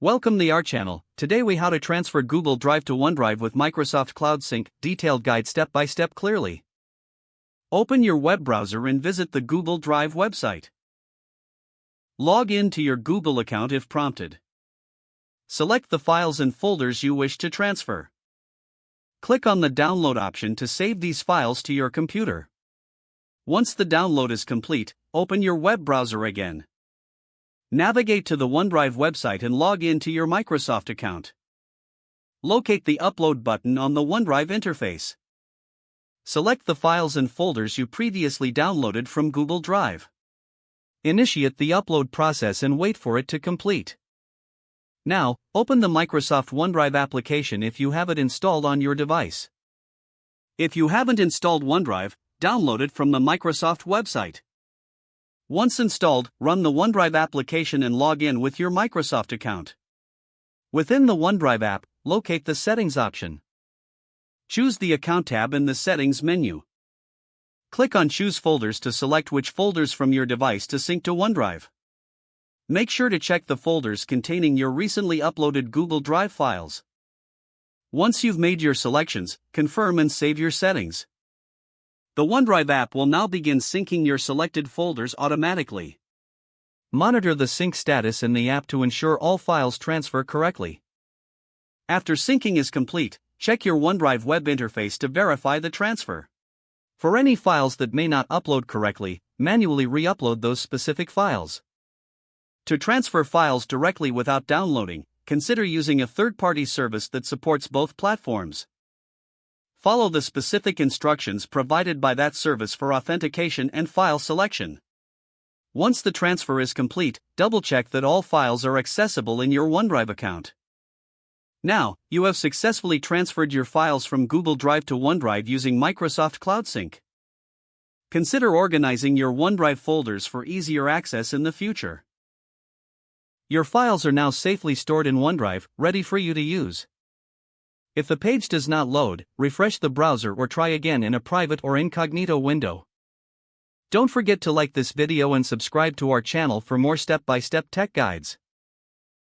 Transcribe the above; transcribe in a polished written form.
Welcome to our channel. Today we how to transfer Google Drive to OneDrive with Microsoft Cloud Sync, detailed guide step by step clearly. Open your web browser and visit the Google Drive website. Log in to your Google account if prompted. Select the files and folders you wish to transfer. Click on the download option to save these files to your computer. Once the download is complete, open your web browser again. Navigate to the OneDrive website and log in to your Microsoft account. Locate the Upload button on the OneDrive interface. Select the files and folders you previously downloaded from Google Drive. Initiate the upload process and wait for it to complete. Now, open the Microsoft OneDrive application if you have it installed on your device. If you haven't installed OneDrive, download it from the Microsoft website. Once installed, run the OneDrive application and log in with your Microsoft account. Within the OneDrive app, locate the Settings option. Choose the Account tab in the Settings menu. Click on Choose Folders to select which folders from your device to sync to OneDrive. Make sure to check the folders containing your recently uploaded Google Drive files. Once you've made your selections, confirm and save your settings. The OneDrive app will now begin syncing your selected folders automatically. Monitor the sync status in the app to ensure all files transfer correctly. After syncing is complete, check your OneDrive web interface to verify the transfer. For any files that may not upload correctly, manually re-upload those specific files. To transfer files directly without downloading, consider using a third-party service that supports both platforms. Follow the specific instructions provided by that service for authentication and file selection. Once the transfer is complete, double-check that all files are accessible in your OneDrive account. Now, you have successfully transferred your files from Google Drive to OneDrive using Microsoft Cloud Sync. Consider organizing your OneDrive folders for easier access in the future. Your files are now safely stored in OneDrive, ready for you to use. If the page does not load, refresh the browser or try again in a private or incognito window. Don't forget to like this video and subscribe to our channel for more step-by-step tech guides.